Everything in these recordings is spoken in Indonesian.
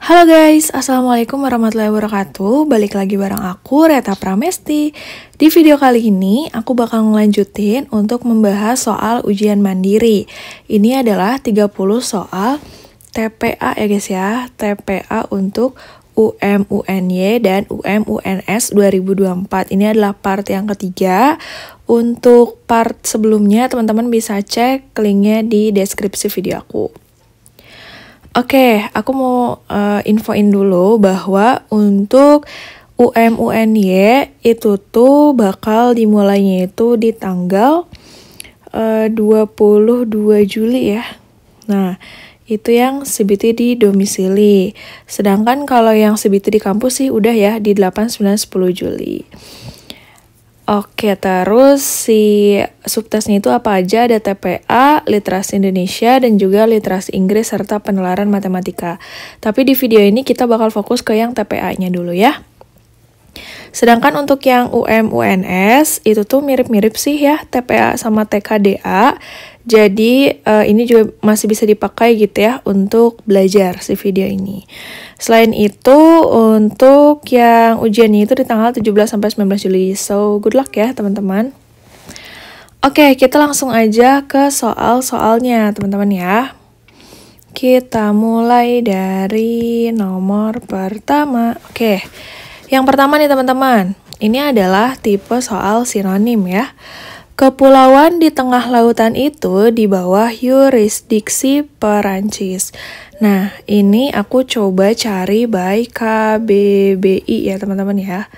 Halo guys, Assalamualaikum warahmatullahi wabarakatuh. Balik lagi bareng aku, Reta Pramesti. Di video kali ini, aku bakal ngelanjutin untuk membahas soal ujian mandiri. Ini adalah 30 soal TPA ya guys ya. TPA untuk UM-UNY dan UM-UNS 2024. Ini adalah part yang ketiga. Untuk part sebelumnya, teman-teman bisa cek linknya di deskripsi video aku. Oke, aku mau infoin dulu bahwa untuk UM-UNY itu tuh bakal dimulainya itu di tanggal 22 Juli ya. Nah, itu yang CBT di domisili. Sedangkan kalau yang CBT di kampus sih udah ya di 8, 9, 10 Juli. Oke, terus si subtesnya itu apa aja? Ada TPA, literasi Indonesia, dan juga literasi Inggris, serta penalaran matematika. Tapi di video ini kita bakal fokus ke yang TPA-nya dulu ya. Sedangkan untuk yang UM-UNS, itu tuh mirip-mirip sih ya, TPA sama TKDA. Jadi ini juga masih bisa dipakai gitu ya untuk belajar si video ini. Selain itu, untuk yang ujiannya itu di tanggal 17-19 Juli. So, good luck ya teman-teman. Oke, kita langsung aja ke soal-soalnya teman-teman ya. Kita mulai dari nomor pertama. Oke, yang pertama nih teman-teman. Ini adalah tipe soal sinonim ya. Kepulauan di tengah lautan itu di bawah yurisdiksi Perancis. Nah, ini aku coba cari by KBBI ya teman-teman ya.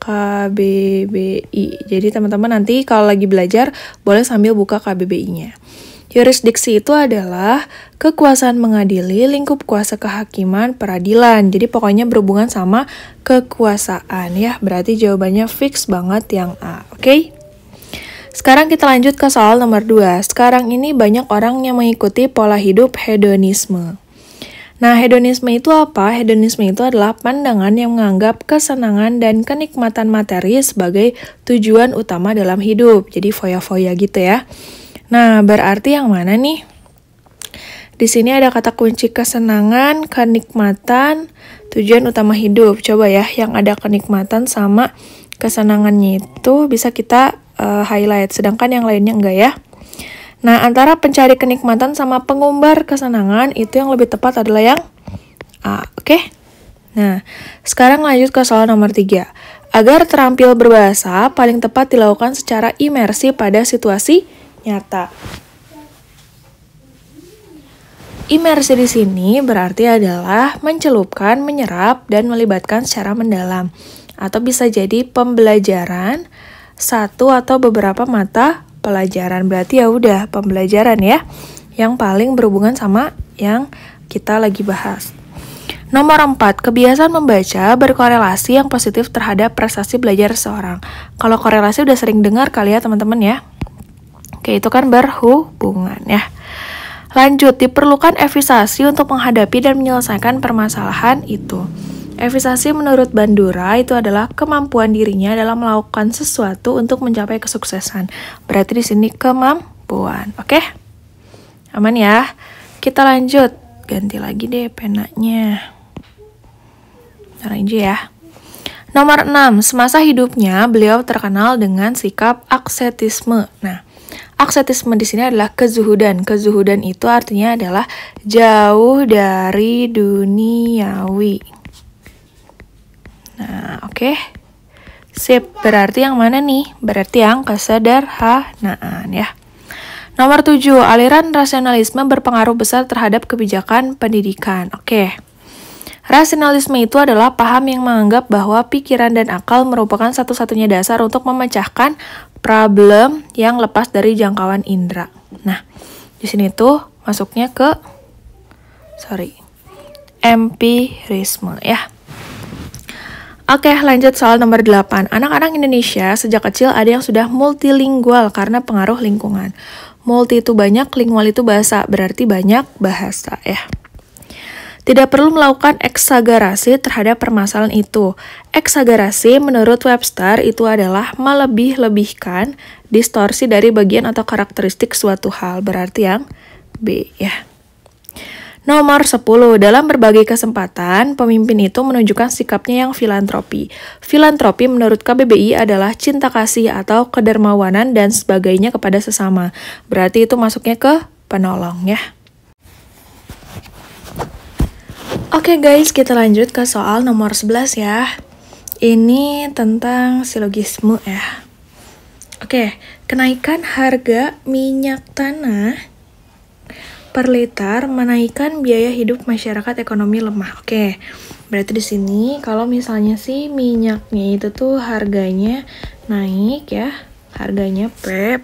KBBI. Jadi teman-teman nanti kalau lagi belajar boleh sambil buka KBBI-nya. Yurisdiksi itu adalah kekuasaan mengadili, lingkup kuasa kehakiman, peradilan. Jadi pokoknya berhubungan sama kekuasaan ya. Berarti jawabannya fix banget yang A, oke? Sekarang kita lanjut ke soal nomor 2. Sekarang ini banyak orang yang mengikuti pola hidup hedonisme. Nah, hedonisme itu apa? Hedonisme itu adalah pandangan yang menganggap kesenangan dan kenikmatan materi sebagai tujuan utama dalam hidup. Jadi foya-foya gitu ya. Nah, berarti yang mana nih? Di sini ada kata kunci kesenangan, kenikmatan, tujuan utama hidup. Coba ya, yang ada kenikmatan sama kesenangannya itu bisa kita highlight, sedangkan yang lainnya enggak ya. Nah, antara pencari kenikmatan sama pengumbar kesenangan, itu yang lebih tepat adalah yang A, oke? Nah, sekarang lanjut ke soal nomor 3. Agar terampil berbahasa, paling tepat dilakukan secara imersi pada situasi nyata. Imersi di sini berarti adalah mencelupkan, menyerap, dan melibatkan secara mendalam. Atau bisa jadi pembelajaran, satu atau beberapa mata pelajaran. Berarti ya udah pembelajaran ya, yang paling berhubungan sama yang kita lagi bahas. Nomor 4, kebiasaan membaca berkorelasi yang positif terhadap prestasi belajar seseorang. Kalau korelasi udah sering dengar kali ya teman-teman ya. Oke, itu kan berhubungan ya. Lanjut, diperlukan evisasi untuk menghadapi dan menyelesaikan permasalahan itu. Evisasi menurut Bandura itu adalah kemampuan dirinya dalam melakukan sesuatu untuk mencapai kesuksesan. Berarti di sini kemampuan, oke? Aman ya? Kita lanjut. Ganti lagi deh penanya. Taruh aja ya. Nomor 6, semasa hidupnya beliau terkenal dengan sikap aksetisme. Nah, aksetisme di sini adalah kezuhudan. Kezuhudan itu artinya adalah jauh dari duniawi. Nah, oke. Sip, berarti yang mana nih? Berarti yang kesederhanaan ya. Nomor 7, aliran rasionalisme berpengaruh besar terhadap kebijakan pendidikan. Oke. Rasionalisme itu adalah paham yang menganggap bahwa pikiran dan akal merupakan satu-satunya dasar untuk memecahkan problem yang lepas dari jangkauan indera. Nah, di sini tuh masuknya ke empirisme ya. Oke, lanjut soal nomor 8. Anak-anak Indonesia sejak kecil ada yang sudah multilingual karena pengaruh lingkungan. Multi itu banyak, lingual itu bahasa, berarti banyak bahasa ya. Tidak perlu melakukan eksagerasi terhadap permasalahan itu. Eksagerasi menurut Webster itu adalah melebih-lebihkan distorsi dari bagian atau karakteristik suatu hal, berarti yang B ya. Nomor 10, dalam berbagai kesempatan, pemimpin itu menunjukkan sikapnya yang filantropi. Filantropi menurut KBBI adalah cinta kasih atau kedermawanan dan sebagainya kepada sesama. Berarti itu masuknya ke penolong ya. Oke guys, kita lanjut ke soal nomor 11 ya. Ini tentang silogisme ya. Oke, kenaikan harga minyak tanah per liter menaikkan biaya hidup masyarakat ekonomi lemah. Oke, berarti di sini kalau misalnya sih minyaknya itu tuh harganya naik ya, harganya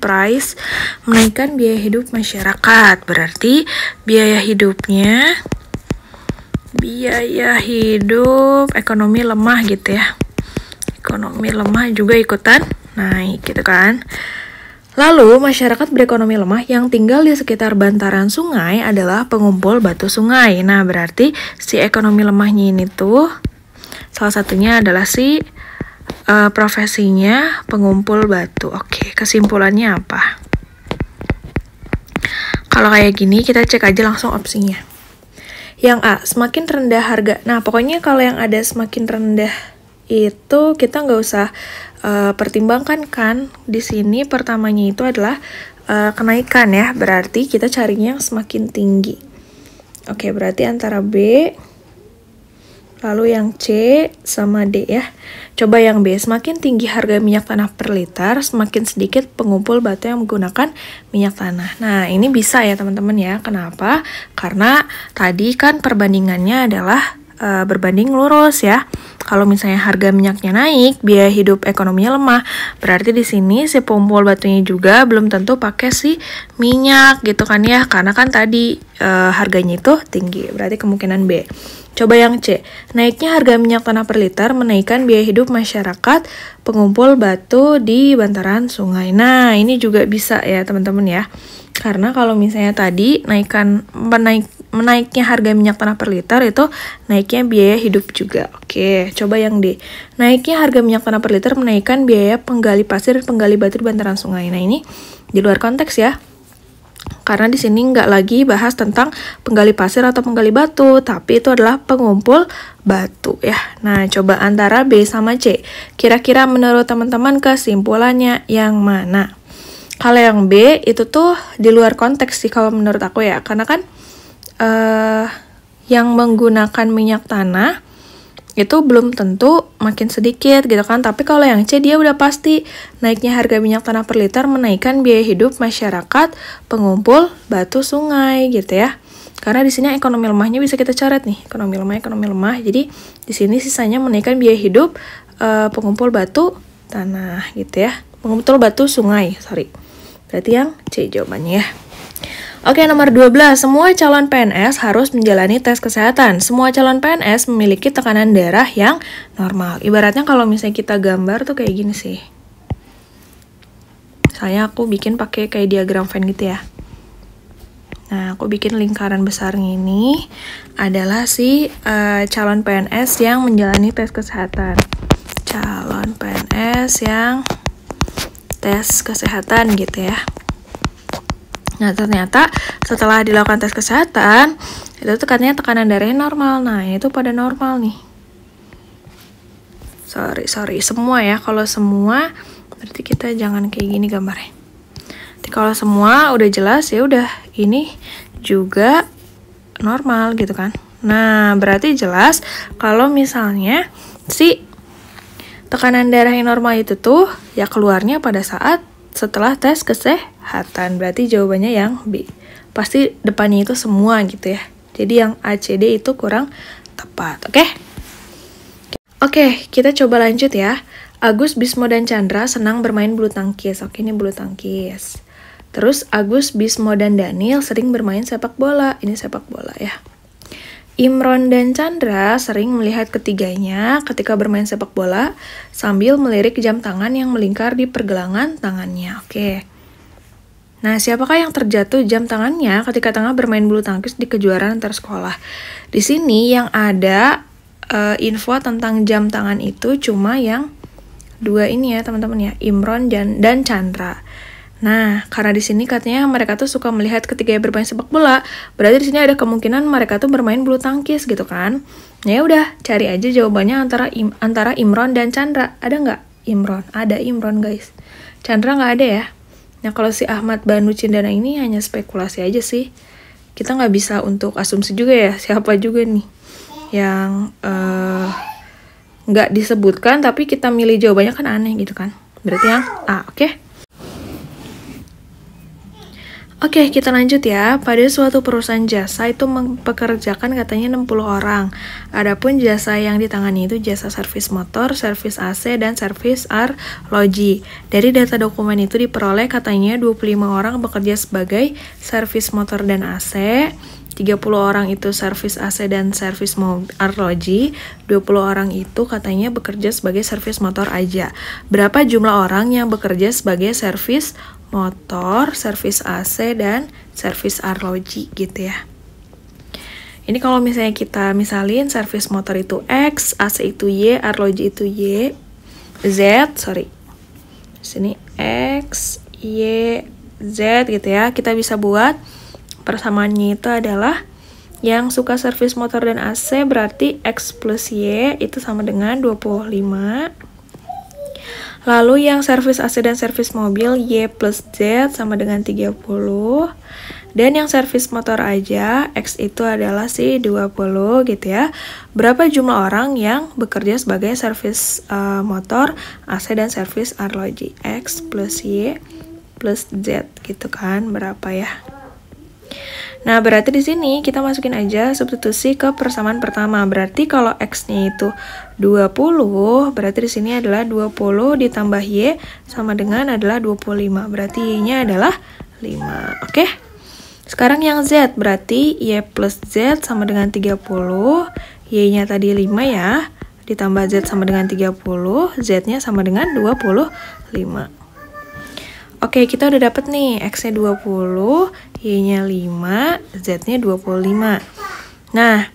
price menaikkan biaya hidup masyarakat. Berarti biaya hidup ekonomi lemah gitu ya. Ekonomi lemah juga ikutan naik gitu kan. Lalu, masyarakat berekonomi lemah yang tinggal di sekitar bantaran sungai adalah pengumpul batu sungai. Nah, berarti si ekonomi lemahnya ini tuh salah satunya adalah si profesinya pengumpul batu. Oke, kesimpulannya apa? Kalau kayak gini, kita cek aja langsung opsinya. Yang A, semakin rendah harga. Nah, pokoknya kalau yang ada semakin rendah itu kita nggak usah pertimbangkan kan. Di sini pertamanya itu adalah kenaikan ya, berarti kita carinya yang semakin tinggi. Oke, berarti antara B, lalu yang C sama D ya. Coba yang B, semakin tinggi harga minyak tanah per liter, semakin sedikit pengumpul batu yang menggunakan minyak tanah. Nah, ini bisa ya teman-teman ya. Kenapa? Karena tadi kan perbandingannya adalah berbanding lurus ya. Kalau misalnya harga minyaknya naik, biaya hidup ekonominya lemah. Berarti di sini si pengumpul batunya juga belum tentu pakai si minyak gitu kan ya. Karena kan tadi harganya itu tinggi. Berarti kemungkinan B. Coba yang C. Naiknya harga minyak tanah per liter menaikkan biaya hidup masyarakat pengumpul batu di bantaran sungai. Nah, ini juga bisa ya teman-teman ya. Karena kalau misalnya tadi menaiknya harga minyak tanah per liter itu naiknya biaya hidup juga. Oke, coba yang D. Naiknya harga minyak tanah per liter menaikkan biaya penggali pasir dan penggali batu di bantaran sungai. Nah, ini di luar konteks ya. Karena di sini nggak lagi bahas tentang penggali pasir atau penggali batu, tapi itu adalah pengumpul batu ya. Nah, coba antara B sama C. Kira-kira menurut teman-teman kesimpulannya yang mana? Kalau yang B itu tuh di luar konteks sih kalau menurut aku ya. Karena kan yang menggunakan minyak tanah itu belum tentu makin sedikit gitu kan. Tapi kalau yang C dia udah pasti naiknya harga minyak tanah per liter menaikkan biaya hidup masyarakat pengumpul batu sungai gitu ya. Karena di sini ekonomi lemahnya bisa kita coret nih, ekonomi lemah. Jadi di sini sisanya menaikkan biaya hidup pengumpul batu tanah gitu ya. Pengumpul batu sungai, Berarti yang C jawabannya ya. Oke, nomor 12. Semua calon PNS harus menjalani tes kesehatan. Semua calon PNS memiliki tekanan darah yang normal. Ibaratnya kalau misalnya kita gambar tuh kayak gini sih. Misalnya aku bikin pakai kayak diagram Venn gitu ya. Nah, aku bikin lingkaran besarnya ini adalah si calon PNS yang menjalani tes kesehatan. Calon PNS yang tes kesehatan gitu ya. Nah, ternyata setelah dilakukan tes kesehatan, itu tuh katanya tekanan darahnya normal. Nah, ini tuh pada normal nih. Sorry, semua ya. Kalau semua, berarti kita jangan kayak gini gambarnya. Jadi kalau semua udah jelas, ya udah ini juga normal gitu kan. Nah, berarti jelas kalau misalnya si tekanan darah yang normal itu tuh ya keluarnya pada saat setelah tes kesehatan. Berarti jawabannya yang B. Pasti depannya itu semua gitu ya. Jadi yang A, C, D itu kurang tepat. Oke, kita coba lanjut ya. Agus, Bismo, dan Chandra senang bermain bulu tangkis. Oke, ini bulu tangkis. Terus Agus, Bismo, dan Daniel sering bermain sepak bola. Ini sepak bola ya. Imron dan Chandra sering melihat ketiganya ketika bermain sepak bola sambil melirik jam tangan yang melingkar di pergelangan tangannya. Oke. Nah, siapakah yang terjatuh jam tangannya ketika tengah bermain bulu tangkis di kejuaraan antar sekolah? Di sini yang ada info tentang jam tangan itu cuma yang dua ini ya teman-teman ya, Imron dan Chandra. Nah, karena di sini katanya mereka tuh suka melihat ketika bermain sepak bola, berarti di sini ada kemungkinan mereka tuh bermain bulu tangkis gitu kan. Ya udah, cari aja jawabannya antara Imron dan Chandra. Ada nggak Imron? Ada Imron guys. Chandra nggak ada ya. Nah, kalau si Ahmad Banu Cindana ini hanya spekulasi aja sih. Kita nggak bisa untuk asumsi juga ya, siapa juga nih yang nggak disebutkan, tapi kita milih jawabannya kan aneh gitu kan. Berarti yang A, oke? Oke, kita lanjut ya. Pada suatu perusahaan jasa itu mempekerjakan katanya 60 orang. Adapun jasa yang ditangani itu jasa servis motor, servis AC, dan servis arloji. Dari data dokumen itu diperoleh katanya 25 orang bekerja sebagai servis motor dan AC, 30 orang itu servis AC dan servis arloji, 20 orang itu katanya bekerja sebagai servis motor aja. Berapa jumlah orang yang bekerja sebagai servis motor, servis AC, dan servis arloji gitu ya. Ini kalau misalnya kita misalin servis motor itu X, AC itu Y, arloji itu Y, Z, sorry. Sini X, Y, Z gitu ya. Kita bisa buat persamaannya itu adalah yang suka servis motor dan AC berarti X plus Y itu sama dengan 25. Lalu yang servis AC dan servis mobil Y plus Z sama dengan 30. Dan yang servis motor aja X itu adalah si 20 gitu ya. Berapa jumlah orang yang bekerja sebagai servis motor, AC dan servis arloji? X plus Y plus Z gitu kan. Berapa ya? Nah, berarti di sini kita masukin aja substitusi ke persamaan pertama. Berarti kalau X-nya itu 20, berarti di sini adalah 20 ditambah Y sama dengan adalah 25. Berarti Y-nya adalah 5. Oke? Sekarang yang Z, berarti Y plus Z sama dengan 30. Y-nya tadi 5 ya. Ditambah Z sama dengan 30. Z-nya sama dengan 25. Oke, kita udah dapet nih, X-nya 20, Y-nya 5, Z-nya 25. Nah,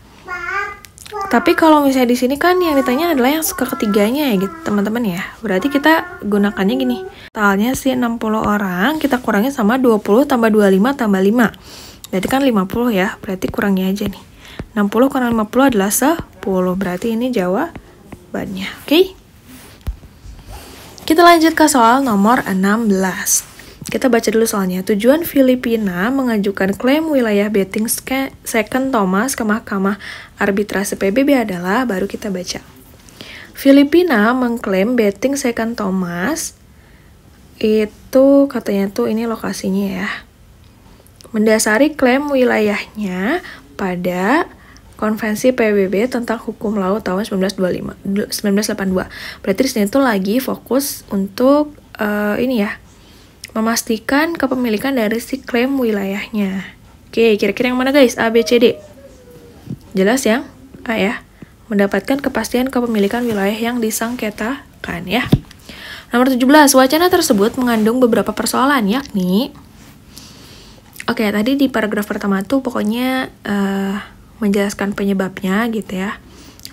tapi kalau misalnya di sini kan yang ditanya adalah yang suka ketiganya ya gitu, teman-teman ya. Berarti kita gunakannya gini. Totalnya sih 60 orang, kita kurangin sama 20 tambah 25 tambah 5. Berarti kan 50 ya, berarti kurangnya aja nih. 60 kurang 50 adalah 10, berarti ini jawabannya. Oke? Kita lanjut ke soal nomor 16. Kita baca dulu soalnya. Tujuan Filipina mengajukan klaim wilayah betting Second Thomas ke Mahkamah Arbitrase PBB adalah, baru kita baca. Filipina mengklaim betting Second Thomas itu katanya tuh ini lokasinya ya. Mendasari klaim wilayahnya pada Konvensi PBB tentang Hukum Laut tahun 1982. Berarti di sini tuh lagi fokus untuk ini ya, memastikan kepemilikan dari si klaim wilayahnya. Oke, kira-kira yang mana guys? A, B, C, D. Jelas yang A ya. Mendapatkan kepastian kepemilikan wilayah yang disengketakan ya. Nomor 17, wacana tersebut mengandung beberapa persoalan yakni. Oke, tadi di paragraf pertama tuh pokoknya menjelaskan penyebabnya gitu ya,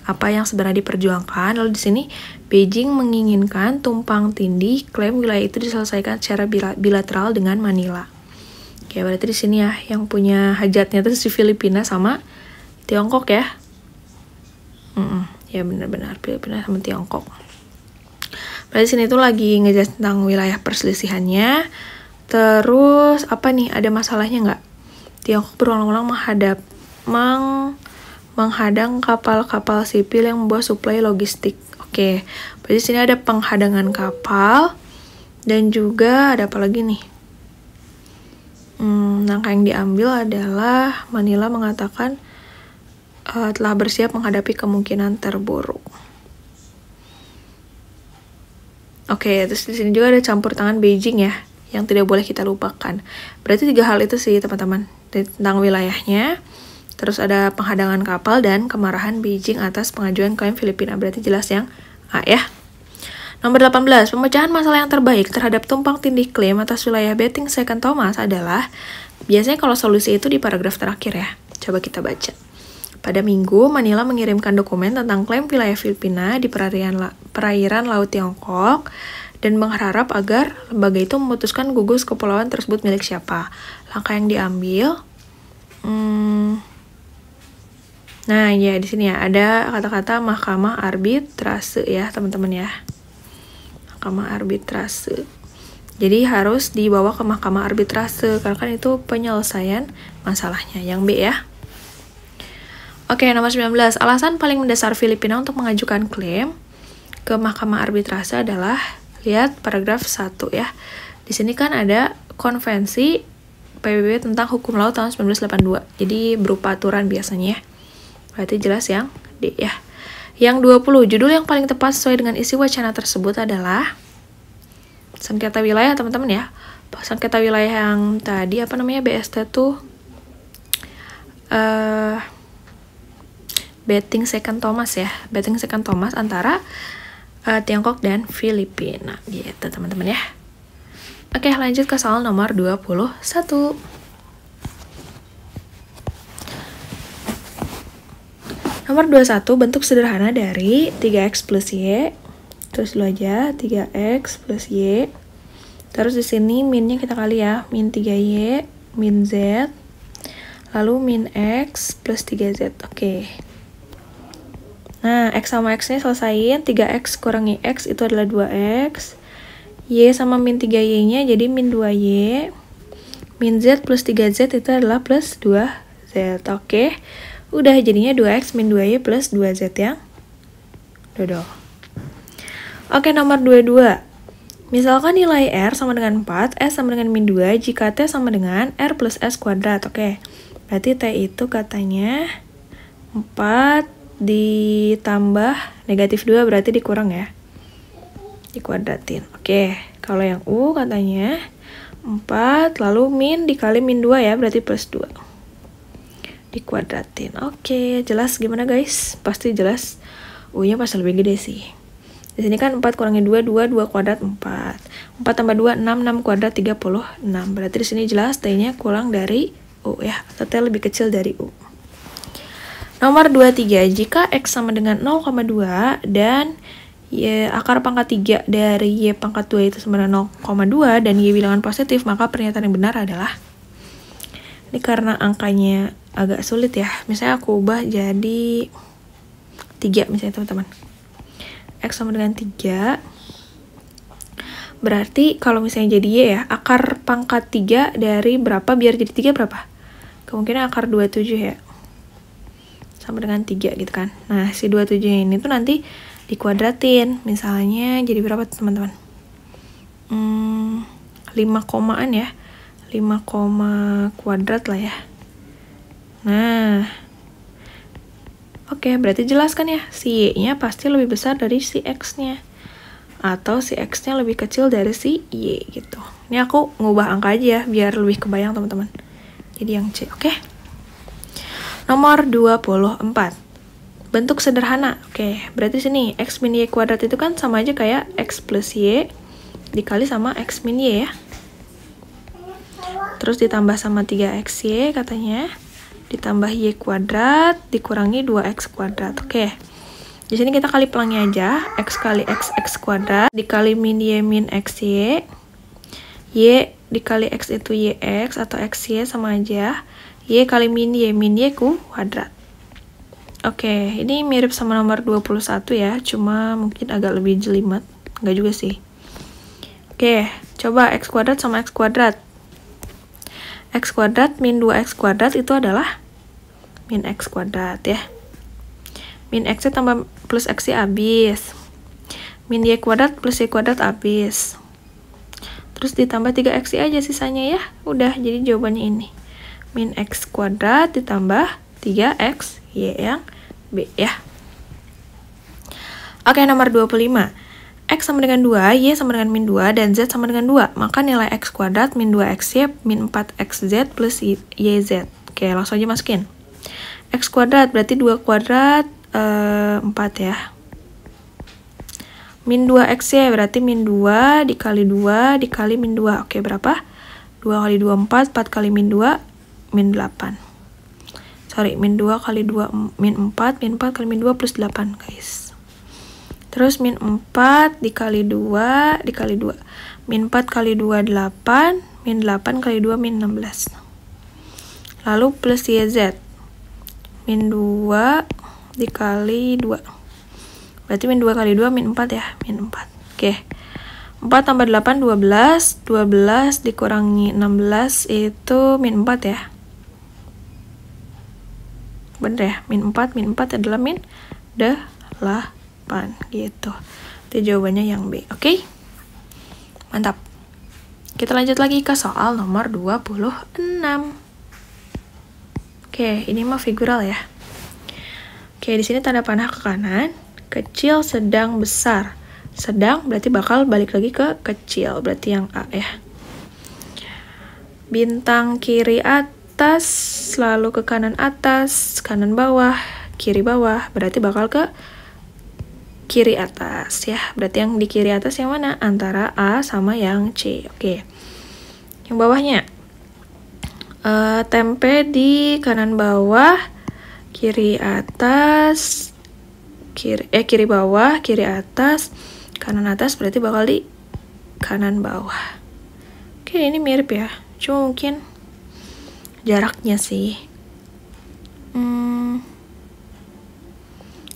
apa yang sebenarnya diperjuangkan. Lalu di sini Beijing menginginkan tumpang tindih klaim wilayah itu diselesaikan secara bilateral dengan Manila. Oke, berarti di sini ya yang punya hajatnya itu si Filipina sama Tiongkok ya. Ya benar-benar Filipina sama Tiongkok. Berarti sini tuh lagi ngejelasin tentang wilayah perselisihannya. Terus apa nih, ada masalahnya nggak? Tiongkok berulang-ulang menghadang kapal-kapal sipil yang membawa suplai logistik. Oke, berarti sini ada penghadangan kapal dan juga ada apa lagi nih? Langkah yang diambil adalah Manila mengatakan telah bersiap menghadapi kemungkinan terburuk. Oke, terus di sini juga ada campur tangan Beijing ya, yang tidak boleh kita lupakan. Berarti 3 hal itu sih teman-teman, tentang wilayahnya. Terus ada penghadangan kapal dan kemarahan Beijing atas pengajuan klaim Filipina. Berarti jelas yang A ya. Nomor 18, pemecahan masalah yang terbaik terhadap tumpang tindih klaim atas wilayah betting Second Thomas adalah, biasanya kalau solusi itu di paragraf terakhir ya. Coba kita baca. Pada Minggu, Manila mengirimkan dokumen tentang klaim wilayah Filipina di perairan Laut Tiongkok dan mengharap agar lembaga itu memutuskan gugus kepulauan tersebut milik siapa. Langkah yang diambil, nah ya di sini ya ada kata-kata mahkamah arbitrase ya teman-teman ya. Mahkamah arbitrase. Jadi harus dibawa ke mahkamah arbitrase karena kan itu penyelesaian masalahnya. Yang B ya. Oke, nomor 19. Alasan paling mendasar Filipina untuk mengajukan klaim ke mahkamah arbitrase adalah, lihat paragraf 1 ya. Di sini kan ada konvensi PBB tentang hukum laut tahun 1982. Jadi berupa aturan biasanya ya. Berarti jelas yang D ya. Yang 20, judul yang paling tepat sesuai dengan isi wacana tersebut adalah sengketa wilayah teman-teman ya. Sengketa wilayah yang tadi apa namanya BST tuh Betting Second Thomas ya. Betting Second Thomas antara Tiongkok dan Filipina gitu teman-teman ya. Oke, lanjut ke soal nomor 21. Nomor 21, bentuk sederhana dari 3x plus y. Terus dulu aja 3x plus y. Terus di sini minnya kita kali ya, min 3y, min z, lalu min x plus 3z. Oke. Nah, x sama x-nya selesain, 3x kurangi x itu adalah 2x. Y sama min 3y-nya jadi min 2y. Min z plus 3z itu adalah plus 2z. Oke. Udah jadinya 2x min 2y plus 2z yang dodol. Oke, nomor 22. Misalkan nilai R sama dengan 4, S sama dengan min 2, jika T sama dengan R plus S kuadrat. Oke, berarti T itu katanya 4 ditambah negatif 2 berarti dikurang ya. Dikuadratin. Oke, kalau yang U katanya 4 lalu min dikali min 2 ya, berarti plus 2. Dikuadratin. Oke, jelas gimana guys? Pasti jelas. U-nya pasti lebih gede sih. Di sini kan 4 kurangi 2, 2 kuadrat 4. 4 tambah 2, 6, 6 kuadrat 36. Berarti di sini jelas T-nya kurang dari U ya. Atau T lebih kecil dari U. Nomor 23, jika X sama dengan 0,2 dan Y akar pangkat 3 dari Y pangkat 2 itu sama dengan 0,2 dan Y bilangan positif, maka pernyataan yang benar adalah, ini karena angkanya agak sulit ya, misalnya aku ubah jadi 3 misalnya teman-teman. X sama dengan 3, berarti kalau misalnya jadi Y ya, akar pangkat 3 dari berapa biar jadi 3 berapa? Kemungkinan akar 27 ya. Sama dengan 3 gitu kan. Nah, si 27 ini tuh nanti dikuadratin. Misalnya jadi berapa teman-teman? 5 komaan ya. 5 koma kuadrat lah ya. Nah. Oke, berarti jelas kan ya. Si Y-nya pasti lebih besar dari si X-nya. Atau si X-nya lebih kecil dari si Y gitu. Ini aku ngubah angka aja ya, biar lebih kebayang teman-teman. Jadi yang C, oke? Nomor 24. Bentuk sederhana. Oke, berarti sini X min Y kuadrat itu kan sama aja kayak X plus Y dikali sama X min Y ya. Terus ditambah sama 3XY katanya. Ditambah Y kuadrat dikurangi 2X kuadrat. Oke. Di sini kita kali pelangnya aja. X kali X kuadrat dikali min Y min XY. Y dikali X itu YX atau XY sama aja. Y kali min Y kuadrat. Oke, ini mirip sama nomor 21 ya, cuma mungkin agak lebih jelimet. Enggak juga sih. Oke, coba X kuadrat sama X kuadrat. X kuadrat min 2X kuadrat itu adalah min X kuadrat ya. Min X tambah plus X habis. Min Y kuadrat plus Y kuadrat habis. Terus ditambah 3X aja sisanya ya. Udah, jadi jawabannya ini. Min X kuadrat ditambah 3X Y yang B ya. Oke, nomor 25. X sama dengan 2, Y sama dengan min 2, dan Z sama dengan 2. Maka nilai X kuadrat min 2XY min 4XZ plus YZ. Oke, langsung aja masukin. X kuadrat berarti 2 kuadrat 4 ya. Min 2XY berarti min 2 dikali 2 dikali min 2. Oke, berapa? 2 kali 2, 4. 4 kali min 2, min 8. 1 min 2 kali 2 min 4 kali min 2 plus 8 guys. Terus min 4 dikali 2 dikali 2. Min 4 kali 2 8, min 8 kali 2 min 16. Lalu plus YZ. Min 2 dikali 2. Berarti min 2 kali 2 min 4 ya, min 4. Oke. 4 tambah 8 12, 12 dikurangi 16 itu min 4 ya. Bener ya, min 4 adalah min 8 gitu. Itu jawabannya yang B. Oke? Mantap. Kita lanjut lagi ke soal nomor 26. Oke, ini mah figural ya. Oke, di sini tanda panah ke kanan, kecil, sedang, besar. Sedang berarti bakal balik lagi ke kecil, berarti yang A ya. Bintang kiri atas, lalu ke kanan atas, kanan bawah, kiri bawah, berarti bakal ke kiri atas ya. Berarti yang di kiri atas yang mana? Antara A sama yang C. Oke. Yang bawahnya. Tempe di kanan bawah, kiri atas, kiri bawah, kiri atas, kanan atas, berarti bakal di kanan bawah. Oke, ini mirip ya. Cuma mungkin jaraknya sih.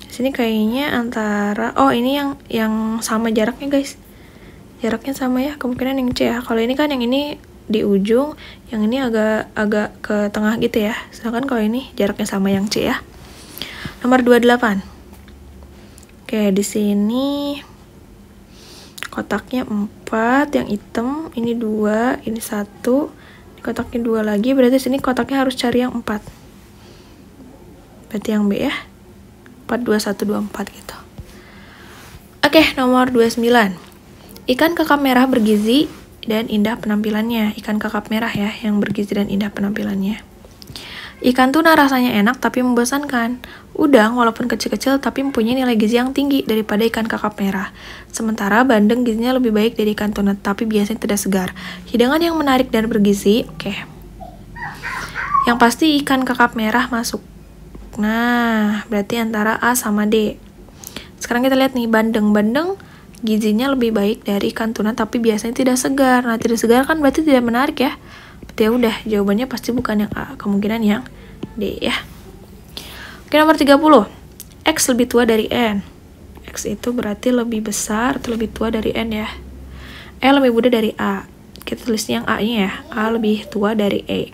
Sini kayaknya antara, oh ini yang sama jaraknya guys, jaraknya sama ya, kemungkinan yang C ya. Kalau ini kan yang ini di ujung, yang ini agak ke tengah gitu ya, sedangkan kalau ini jaraknya sama yang C ya. Nomor 28. Oke, di sini kotaknya 4, yang hitam ini 2, ini 1, kotaknya 2 lagi, berarti sini kotaknya harus cari yang 4, berarti yang B ya. 4, 2, 1, 2, 4 gitu. Oke, nomor 29. Ikan kakap merah bergizi dan indah penampilannya. Ikan kakap merah ya, yang bergizi dan indah penampilannya. Ikan tuna rasanya enak tapi membosankan. Udang walaupun kecil-kecil tapi mempunyai nilai gizi yang tinggi daripada ikan kakap merah. Sementara bandeng gizinya lebih baik dari ikan tuna tapi biasanya tidak segar. Hidangan yang menarik dan bergizi, oke. Yang pasti ikan kakap merah masuk. Nah, berarti antara A sama D. Sekarang kita lihat nih, bandeng gizinya lebih baik dari ikan tuna tapi biasanya tidak segar. Nah, tidak segar kan berarti tidak menarik ya. Berarti ya udah, jawabannya pasti bukan yang A, kemungkinan yang D ya. Oke, nomor 30. X lebih tua dari N. X itu berarti lebih besar atau lebih tua dari N ya. E lebih muda dari A. Kita tulisnya yang A-nya ya. A lebih tua dari E.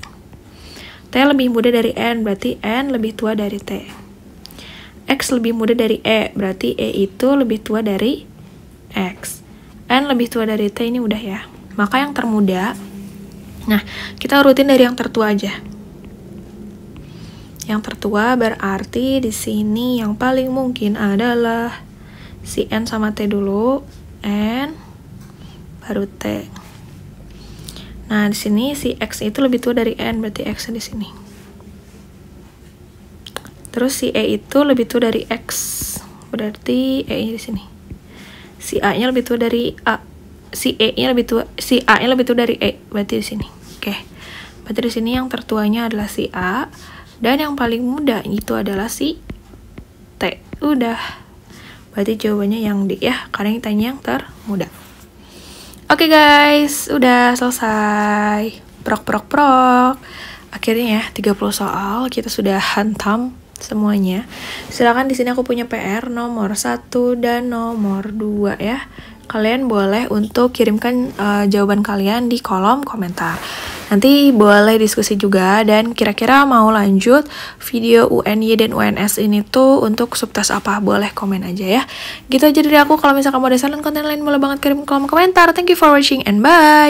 T lebih muda dari N, berarti N lebih tua dari T. X lebih muda dari E, berarti E itu lebih tua dari X. N lebih tua dari T, ini udah ya. Maka yang termuda, nah kita urutin dari yang tertua aja. Yang tertua berarti di sini yang paling mungkin adalah si N sama T dulu. N, baru T. Nah, di sini si X itu lebih tua dari N, berarti X di sini. Terus si E itu lebih tua dari X, berarti E-nya di sini. Si A-nya lebih tua dari A. Si A-nya lebih tua dari E, berarti di sini. Oke. Berarti di sini yang tertuanya adalah si A dan yang paling muda itu adalah si T. Udah. Berarti jawabannya yang D ya, karena yang tanya yang termuda. Oke guys, udah selesai. Prok. Akhirnya ya, 30 soal kita sudah hantam semuanya. Silakan di sini aku punya PR nomor 1 dan nomor 2 ya. Kalian boleh untuk kirimkan jawaban kalian di kolom komentar. Nanti boleh diskusi juga, dan kira-kira mau lanjut video UNY dan UNS ini tuh untuk subtes apa, boleh komen aja ya. Gitu aja dari aku. Kalau misalkan mau ada saran konten lain boleh banget kirim kolom komentar. Thank you for watching and bye.